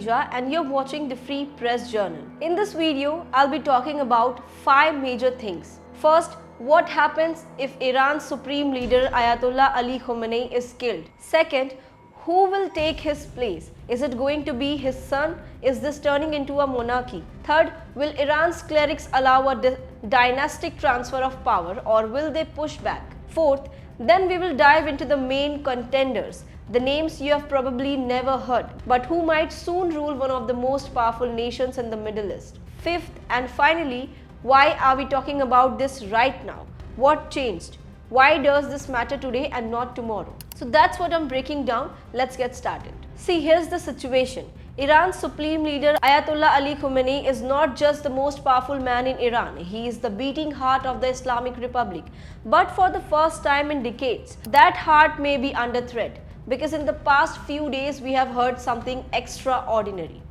Khatija and you're watching the Free Press Journal. In this video, I'll be talking about 5 major things. First, what happens if Iran's supreme leader Ayatollah Ali Khamenei is killed? Second, who will take his place? Is it going to be his son? Is this turning into a monarchy? Third, will Iran's clerics allow a dynastic transfer of power or will they push back? Fourth, then we will dive into the main contenders, the names you have probably never heard, but who might soon rule one of the most powerful nations in the Middle East. Fifth, and finally, why are we talking about this right now? What changed? Why does this matter today and not tomorrow? So that's what I'm breaking down. Let's get started. See, here's the situation. Iran's supreme leader Ayatollah Ali Khamenei is not just the most powerful man in Iran. He is the beating heart of the Islamic Republic. But for the first time in decades, that heart may be under threat. Because in the past few days, we have heard something extraordinary.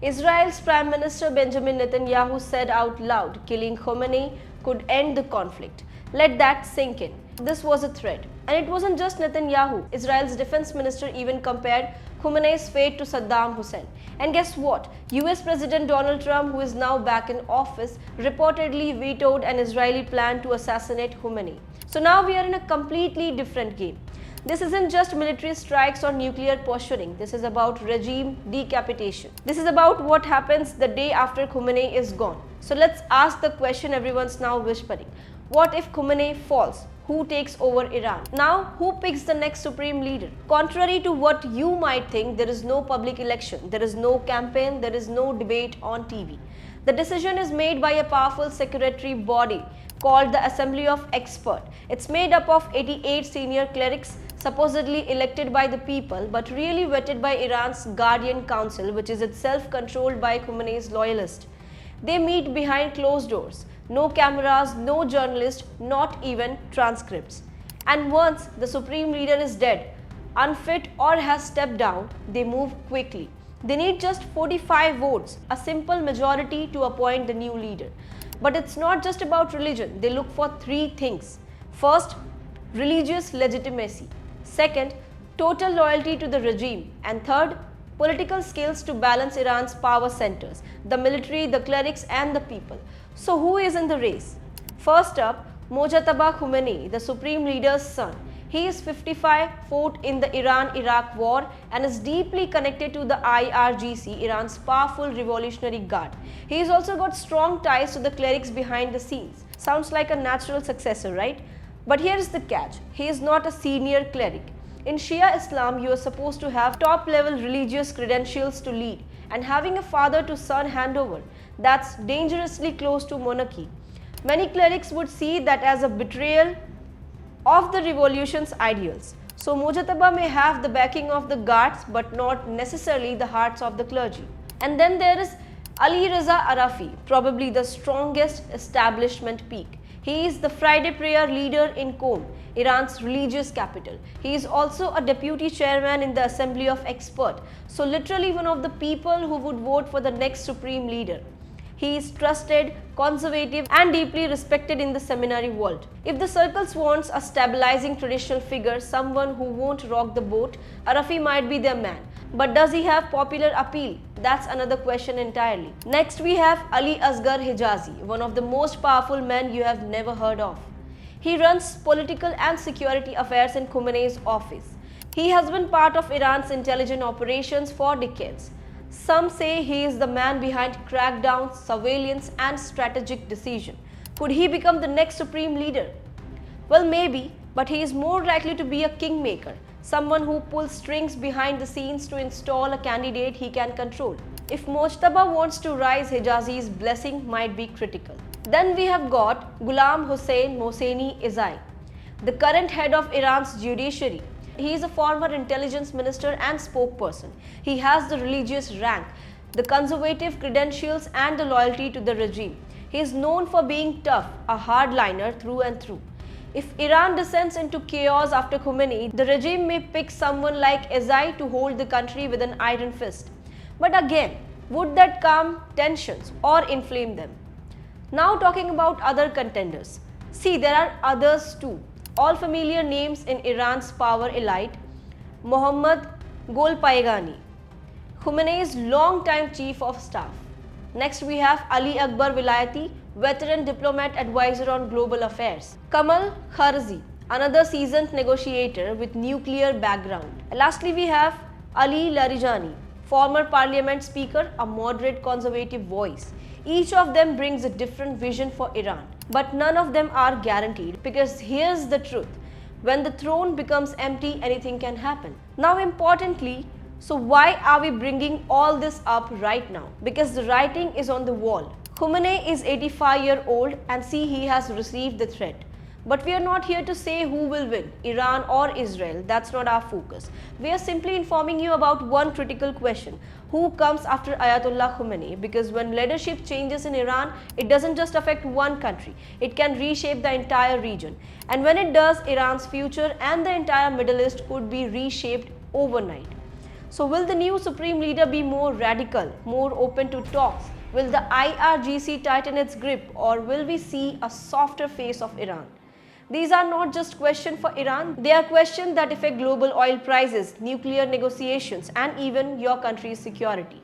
Israel's Prime Minister Benjamin Netanyahu said out loud, killing Khamenei could end the conflict. Let that sink in. This was a threat. And it wasn't just Netanyahu. Israel's defense minister even compared Khamenei's fate to Saddam Hussein. And guess what? US President Donald Trump, who is now back in office, reportedly vetoed an Israeli plan to assassinate Khamenei. So now we are in a completely different game. This isn't just military strikes or nuclear posturing. This is about regime decapitation. This is about what happens the day after Khamenei is gone. So let's ask the question everyone's now whispering. What if Khamenei falls? Who takes over Iran? Now, who picks the next supreme leader? Contrary to what you might think, there is no public election, there is no campaign, there is no debate on TV. The decision is made by a powerful secretary body called the Assembly of Experts. It's made up of 88 senior clerics, supposedly elected by the people but really vetted by Iran's Guardian Council, which is itself controlled by Khamenei's loyalists. They meet behind closed doors. No cameras, no journalists, not even transcripts. And once the supreme leader is dead, unfit or has stepped down, they move quickly. They need just 45 votes, a simple majority to appoint the new leader. But it's not just about religion. They look for 3 things. First, religious legitimacy. Second, total loyalty to the regime. And third, political skills to balance Iran's power centers, the military, the clerics and the people. So who is in the race? First up, Mojtaba Khamenei, the supreme leader's son. He is 55, fought in the Iran-Iraq war and is deeply connected to the IRGC, Iran's powerful revolutionary guard. He has also got strong ties to the clerics behind the scenes. Sounds like a natural successor, right? But here is the catch. He is not a senior cleric. In Shia Islam, you are supposed to have top-level religious credentials to lead, and having a father-to-son handover, that's dangerously close to monarchy. Many clerics would see that as a betrayal of the revolution's ideals. So Mojataba may have the backing of the guards but not necessarily the hearts of the clergy. And then there is Ali Reza Arafi, probably the strongest establishment peak. He is the Friday prayer leader in Qom, Iran's religious capital. He is also a deputy chairman in the Assembly of Experts, so literally one of the people who would vote for the next supreme leader. He is trusted, conservative and deeply respected in the seminary world. If the circles wants a stabilizing traditional figure, someone who won't rock the boat, Arafi might be their man. But does he have popular appeal? That's another question entirely. Next we have Ali Asghar Hijazi, one of the most powerful men you have never heard of. He runs political and security affairs in Khamenei's office. He has been part of Iran's intelligence operations for decades. Some say he is the man behind crackdowns, surveillance and strategic decision. Could he become the next supreme leader? Well, maybe, but he is more likely to be a kingmaker, someone who pulls strings behind the scenes to install a candidate he can control. If Mojtaba wants to rise, Hijazi's blessing might be critical. Then we have got Ghulam Hossein Mohseni Ezai, the current head of Iran's judiciary. He is a former intelligence minister and spokesperson. He has the religious rank, the conservative credentials and the loyalty to the regime. He is known for being tough, a hardliner through and through. If Iran descends into chaos after Khamenei, the regime may pick someone like Ezai to hold the country with an iron fist. But again, would that calm tensions or inflame them? Now talking about other contenders. See, there are others too. All familiar names in Iran's power elite. Mohammad Golpayegani, Khamenei's long-time chief of staff. Next we have Ali Akbar Vilayati, veteran diplomat advisor on global affairs. Kamal Kharzi, another seasoned negotiator with nuclear background. And lastly we have Ali Larijani, former parliament speaker, a moderate conservative voice. Each of them brings a different vision for Iran, but none of them are guaranteed, because here's the truth. When the throne becomes empty, anything can happen. Now importantly, so why are we bringing all this up right now? Because the writing is on the wall. Khamenei is 85-year-old and see, he has received the threat. But we are not here to say who will win, Iran or Israel. That's not our focus. We are simply informing you about one critical question. Who comes after Ayatollah Khamenei? Because when leadership changes in Iran, it doesn't just affect one country. It can reshape the entire region. And when it does, Iran's future and the entire Middle East could be reshaped overnight. So will the new supreme leader be more radical, more open to talks? Will the IRGC tighten its grip, or will we see a softer face of Iran? These are not just questions for Iran, they are questions that affect global oil prices, nuclear negotiations, and even your country's security.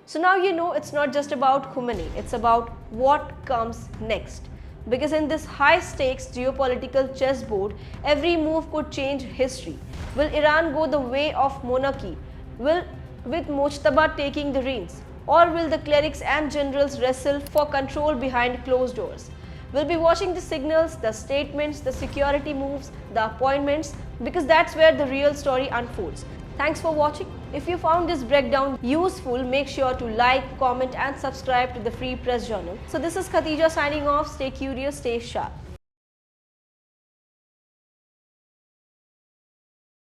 So now you know it's not just about Khamenei, it's about what comes next. Because in this high-stakes geopolitical chessboard, every move could change history. Will Iran go the way of monarchy? With Mojtaba taking the reins? Or will the clerics and generals wrestle for control behind closed doors? We'll be watching the signals, the statements, the security moves, the appointments, because that's where the real story unfolds. Thanks for watching. If you found this breakdown useful, make sure to like, comment and subscribe to the Free Press Journal. So this is Khatija signing off. Stay curious, stay sharp.